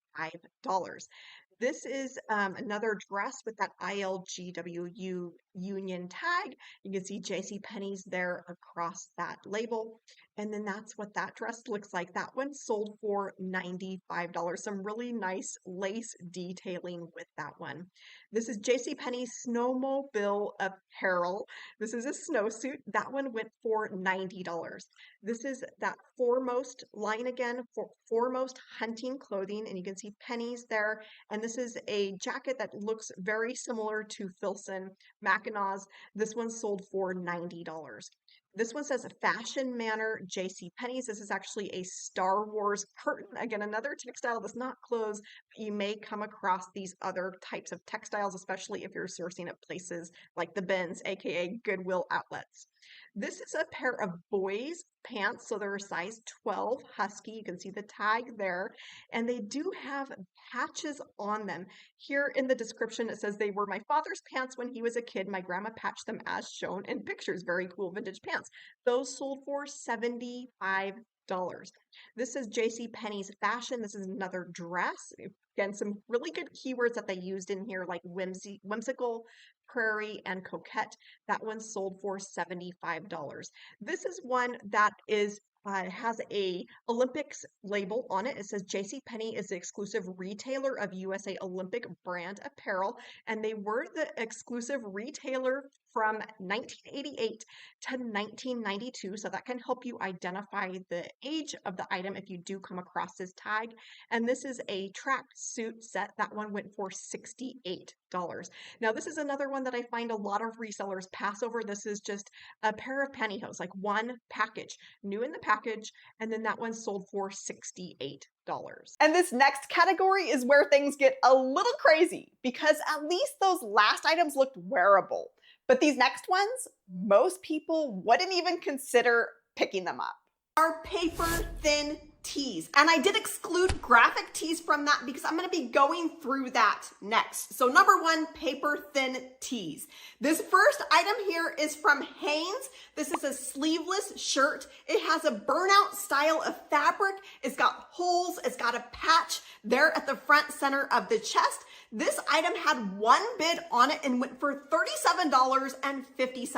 Speaker 2: This is another dress with that ILGWU union tag. You can see JCPenney's there across that label. And then that's what that dress looks like. That one sold for $95. Some really nice lace detailing with that one. This is JCPenney's Snowmobile Apparel. This is a snowsuit. That one went for $90. This is that Foremost line again, for Foremost hunting clothing. And you can see Penny's there. And this is a jacket that looks very similar to Filson Mackinaw's. This one sold for $90. This one says Fashion Manor JCPenney's. This is actually a Star Wars curtain. Again, another textile that's not clothes, but you may come across these other types of textiles, especially if you're sourcing at places like the bins, aka Goodwill outlets. This is a pair of boys' pants. So they're a size 12 husky. You can see the tag there. And they do have patches on them. Here in the description, it says they were my father's pants when he was a kid. My grandma patched them as shown in pictures. Very cool vintage pants. Those sold for $75. This is JCPenney's fashion. This is another dress. Again, some really good keywords that they used in here, like whimsical, prairie, and coquette. That one sold for $75. This is one that is has a Olympics label on it. It says JCPenney is the exclusive retailer of USA Olympic brand apparel, and they were the exclusive retailer
Speaker 3: from 1988 to 1992. So that can help you identify the age of the item if you do come across this tag. And this is a track suit set. That one went for $68. Now, this is another one that I find a lot of resellers pass over. This is just a pair of pantyhose, like one package, new in the package, and then that one sold for $68.
Speaker 1: And this next category is where things get a little crazy because at least those last items looked wearable. But these next ones, most people wouldn't even consider picking them up.
Speaker 2: Are paper thin tees. And I did exclude graphic tees from that because I'm going to be going through that next. So number one, paper thin tees. This first item here is from Hanes. This is a sleeveless shirt. It has a burnout style of fabric. It's got holes. It's got a patch there at the front center of the chest. This item had one bid on it and went for $37.50.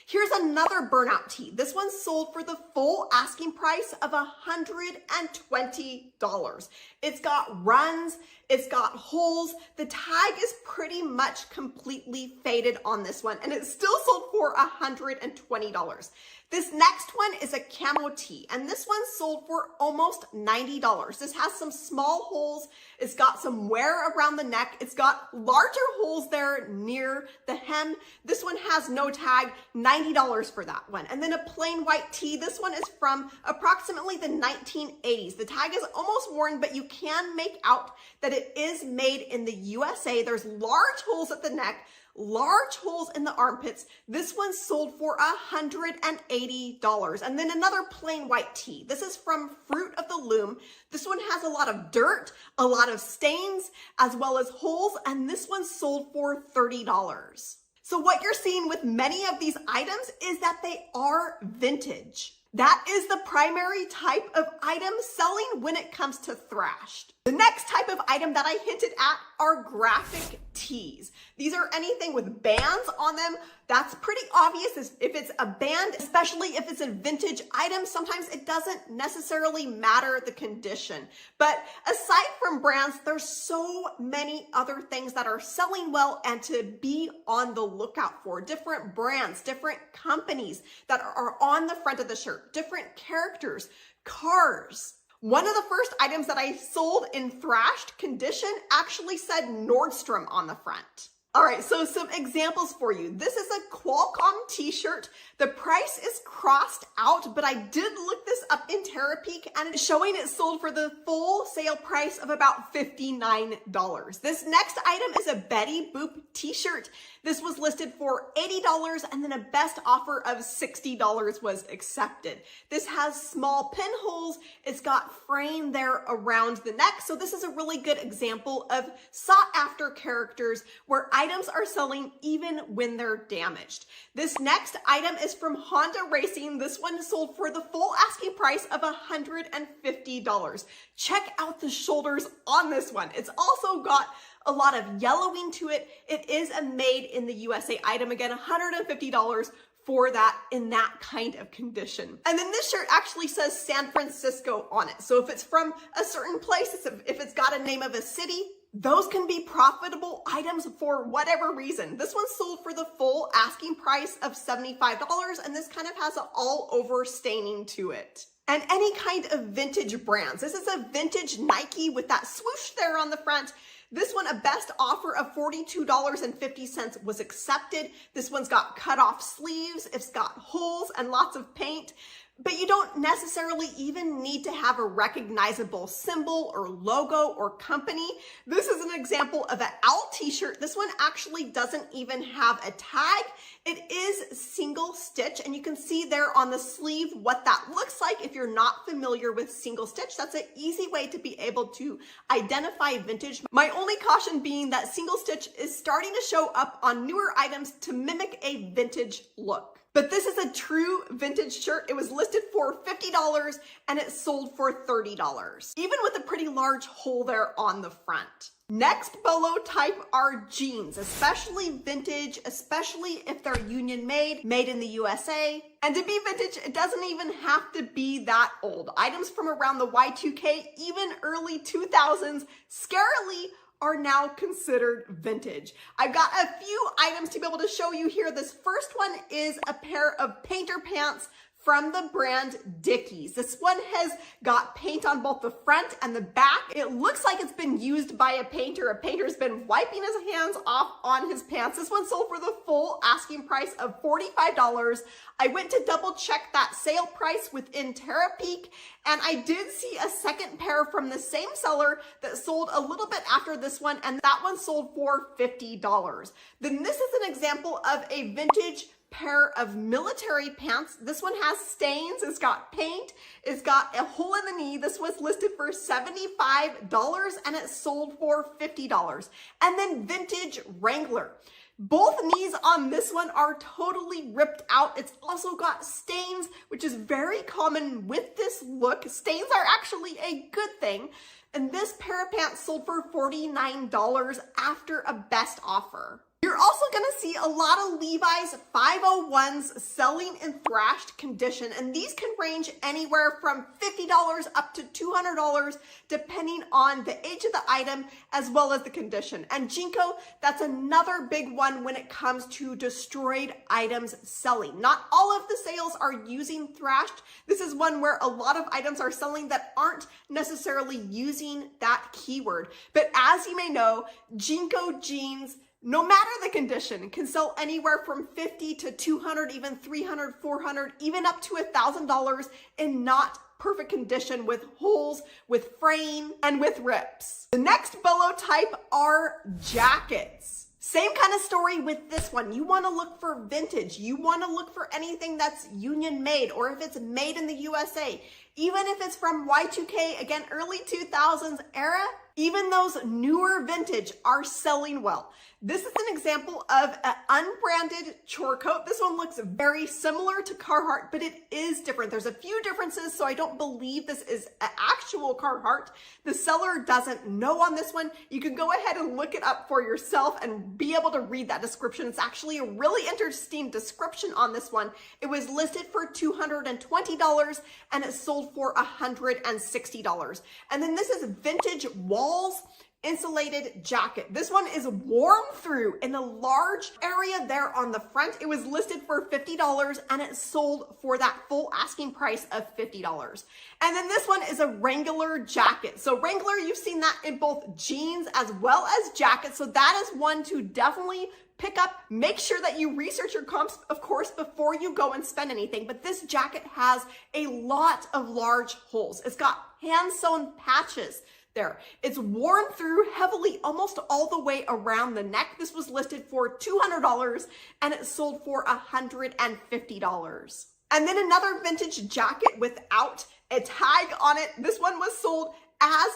Speaker 2: Here's another burnout tee. This one sold for the full asking price of $120. It's got runs, it's got holes. The tag is pretty much completely faded on this one, and it still sold for $120. This next one is a camo tee, and this one sold for almost $90. This has some small holes. It's got some wear around the neck. It's got larger holes there near the hem. This one has no tag, $90 for that one. And then a plain white tee. This one is from approximately the 1980s. The tag is almost worn, but you can make out that it is made in the USA. There's large holes at the neck, large holes in the armpits. This one sold for $180. And then another plain white tee. This is from Fruit of the Loom. This one has a lot of dirt, a lot of stains, as well as holes, and this one sold for $30. So what you're seeing with many of these items is that they are vintage. That is the primary type of item selling when it comes to Thrashed. The next type of item that I hinted at are graphic tees. These are anything with bands on them. That's pretty obvious if it's a band, especially if it's a vintage item. Sometimes it doesn't necessarily matter the condition. But aside from brands, there's so many other things that are selling well and to be on the lookout for. Different brands, different companies that are on the front of the shirt, different characters, cars. One of the first items that I sold in Thrashed condition actually said Nordstrom on the front. All right, so some examples for you. This is a Qualcomm t-shirt. The price is crossed out, but I did look this up in Terapeak and it's showing it sold for the full sale price of about $59. This next item is a Betty Boop t-shirt. This was listed for $80 and then a best offer of $60 was accepted. This has small pinholes. It's got frame there around the neck. So this is a really good example of sought after characters where items are selling even when they're damaged. This next item is from Honda Racing. This one sold for the full asking price of $150. Check out the shoulders on this one. It's also got a lot of yellowing to it. It is a made in the USA item. Again, $150 for that in that kind of condition. And then this shirt actually says San Francisco on it. So if it's from a certain place, if it's got a name of a city, those can be profitable items for whatever reason. This one sold for the full asking price of $75, and this kind of has an all over staining to it. And any kind of vintage brands. This is a vintage Nike with that swoosh there on the front. This one, a best offer of $42.50 was accepted. This one's got cut off sleeves. It's got holes and lots of paint. But you don't necessarily even need to have a recognizable symbol or logo or company. This is an example of an owl t-shirt. This one actually doesn't even have a tag. It is single stitch, and you can see there on the sleeve what that looks like. If you're not familiar with single stitch, that's an easy way to be able to identify vintage. My only caution being that single stitch is starting to show up on newer items to mimic a vintage look. But this is a true vintage shirt. It was listed for $50 and it sold for $30, even with a pretty large hole there on the front. Next bolo type are jeans, especially vintage, especially if they're union made in the USA. And to be vintage, it doesn't even have to be that old. Items from around the Y2K, even early 2000s, scarily
Speaker 1: are now considered vintage. I've got a few items to be able to show you here. This first one is a pair of painter pants from the brand Dickies. This one has got paint on both the front and the back. It looks like it's been used by a painter. A painter's been wiping his hands off on his pants. This one sold for the full asking price of $45. I went to double check that sale price within Terapeak, and I did see a second pair from the same seller that sold a little bit after this one, and that one sold for $50. Then this is an example of a vintage pair of military pants. This one has stains, it's got paint, it's got a hole in the knee. This was listed for $75 and it sold for $50. And then vintage Wrangler. Both knees on this one are totally ripped out. It's also got stains, which is very common with this look. Stains are actually a good thing. And this pair of pants sold for $49 after a best offer. You're also gonna see a lot of Levi's 501s selling in thrashed condition, and these can range anywhere from $50 up to $200 depending on the age of the item as well as the condition. And Jinko, that's another big one when it comes to destroyed items selling. Not all of the sales are using thrashed. This is one where a lot of items are selling that aren't necessarily using that keyword. But as you may know, Jinko jeans, no matter the condition, can sell anywhere from $50 to $200, even $300, $400, even up to $1,000 in not perfect condition with holes, with fraying, and with rips. The next bellow type are jackets. Same kind of story with this one. You want to look for vintage. You want to look for anything that's union made, or if it's made in the USA. Even if it's from Y2K, again, early 2000s era, even those newer vintage are selling well. This is an example of an unbranded chore coat. This one looks very similar to Carhartt, but it is different. There's a few differences, so I don't believe this is an actual Carhartt. The seller doesn't know on this one. You can go ahead and look it up for yourself and be able to read that description. It's actually a really interesting description on this one. It was listed for $220 and it sold for $160. And then this is vintage Walls insulated jacket. This one is warm through in a large area there on the front. It was listed for $50 and it sold for that full asking price of $50. And then this one is a Wrangler jacket. So Wrangler, you've seen that in both jeans as well as jackets. So that is one to definitely pick up. Make sure that you research your comps, of course, before you go and spend anything. But this jacket has a lot of large holes. It's got hand-sewn patches there. It's worn through heavily almost all the way around the neck. This was listed for $200 and it sold for $150. And then another vintage jacket without a tag on it. This one was sold as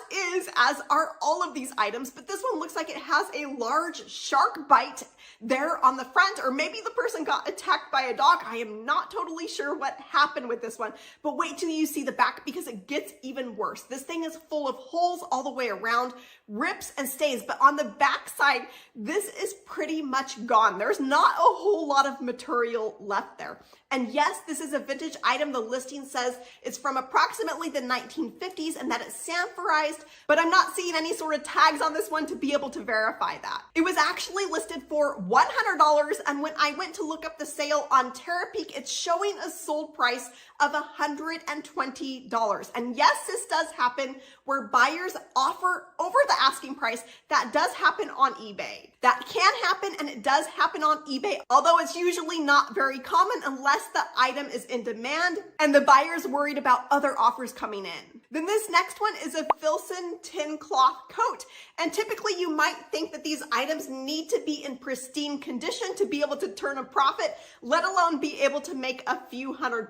Speaker 1: are all of these items, but this one looks like it has a large shark bite there on the front, or maybe the person got attacked by a dog. I am not totally sure what happened with this one, but wait till you see the back because it gets even worse. This thing is full of holes all the way around, rips and stains, but on the back side, this is pretty much gone. There's not a whole lot of material left there. And yes, this is a vintage item. The listing says it's from approximately the 1950s and that it's sanforized, but I'm not seeing any sort of tags on this one to be able to verify that. It was actually listed for $100, and when I went to look up the sale on Terapeak, it's showing a sold price of $120. And yes, this does happen where buyers offer over the asking price. That does happen on eBay. That can happen, and it does happen on eBay, although it's usually not very common unless the item is in demand and the buyer's worried about other offers coming in. Then this next one is a Filson tin cloth coat. And typically you might think that these items need to be in pristine condition to be able to turn a profit, let alone be able to make a few $100.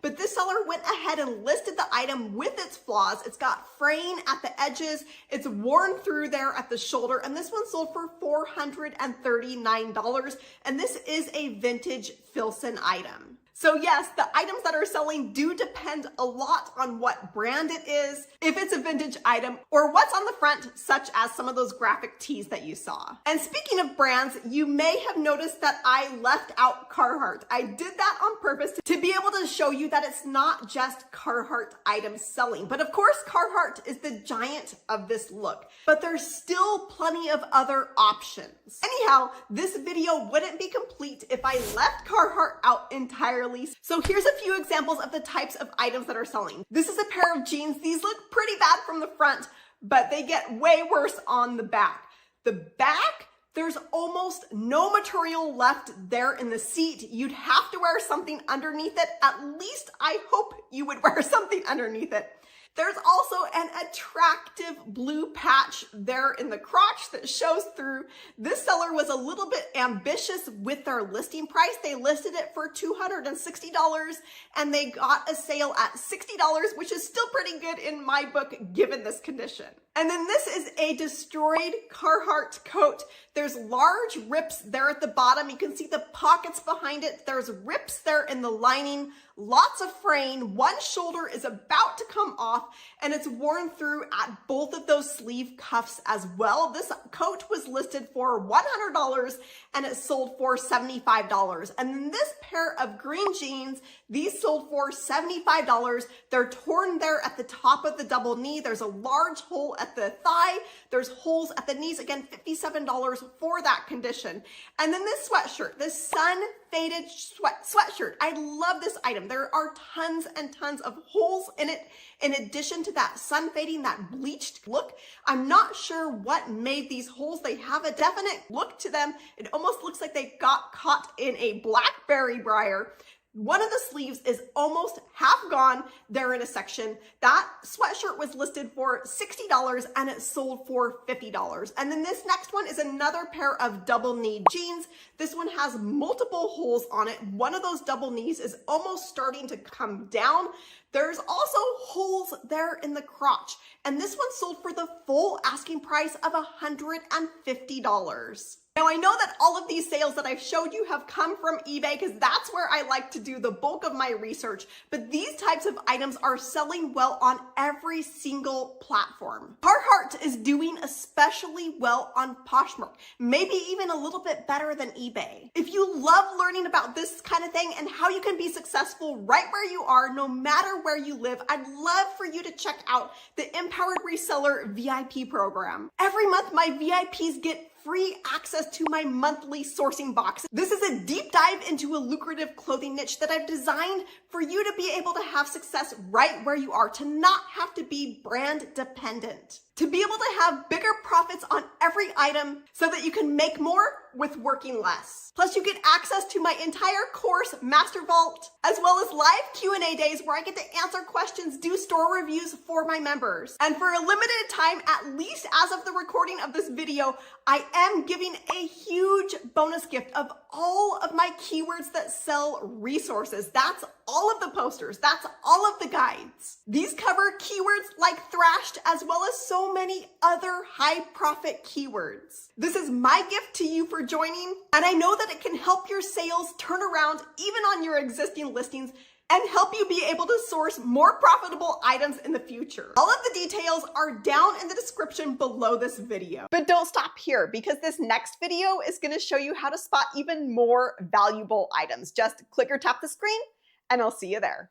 Speaker 1: But this seller went ahead and listed the item with its flaws. It's got fraying at the edges. It's worn through there at the shoulder. And this one sold for $439. And this is a vintage Filson item. So yes, the items that are selling do depend a lot on what brand it is, if it's a vintage item, or what's on the front, such as some of those graphic tees that you saw. And speaking of brands, you may have noticed that I left out Carhartt. I did that on purpose to be able to show you that it's not just Carhartt items selling. But of course, Carhartt is the giant of this look, but there's still plenty of other options. Anyhow, this video wouldn't be complete if I left Carhartt out entirely. So here's a few examples of the types of items that are selling. This is a pair of jeans. These look pretty bad from the front, but they get way worse on the back. The back, there's almost no material left there in the seat. You'd have to wear something underneath it. At least I hope you would wear something underneath it. There's also an attractive blue patch there in the crotch that shows through. This seller was a little bit ambitious with their listing price. They listed it for $260 and they got a sale at $60, which is still pretty good in my book given this condition. And then this is a destroyed Carhartt coat. There's large rips there at the bottom. You can see the pockets behind it. There's rips there in the lining, lots of fraying. One shoulder is about to come off and it's worn through at both of those sleeve cuffs as well. This coat was listed for $100 and it sold for $75. And then this pair of green jeans, these sold for $75. They're torn there at the top of the double knee. There's a large hole at the thigh. There's holes at the knees. Again, $57 for that condition. And then this sweatshirt, this sun faded sweatshirt. I love this item. There are tons and tons of holes in it. In addition to that sun fading, that bleached look, I'm not sure what made these holes. They have a definite look to them. It almost looks like they got caught in a blackberry briar. One of the sleeves is almost half gone there in a section. That sweatshirt was listed for $60 and it sold for $50. And then this next one is another pair of double knee jeans. This one has multiple holes on it. One of those double knees is almost starting to come down. There's also holes there in the crotch. And this one sold for the full asking price of $150. Now, I know that all of these sales that I've showed you have come from eBay because that's where I like to do the bulk of my research, but these types of items are selling well on every single platform. Carhartt is doing especially well on Poshmark, maybe even a little bit better than eBay. If you love learning about this kind of thing and how you can be successful right where you are, no matter where you live, I'd love for you to check out the Empowered Reseller VIP program. Every month, my VIPs get free access to my monthly sourcing box. This is a deep dive into a lucrative clothing niche that I've designed for you to be able to have success right where you are, to not have to be brand dependent, to be able to have bigger profits on every item so that you can make more with working less. Plus, you get access to my entire course, Master Vault, as well as live Q&A days where I get to answer questions, do store reviews for my members. And for a limited time, at least as of the recording of this video, I am giving a huge bonus gift of all of my keywords that sell resources. That's all of the posters. That's all of the guides. These cover keywords like Thrashed, as well as so many other high profit keywords. This is my gift to you for joining, and I know that it can help your sales turn around even on your existing listings and help you be able to source more profitable items in the future. All of the details are down in the description below this video. But don't stop here, because this next video is going to show you how to spot even more valuable items. Just click or tap the screen and I'll see you there.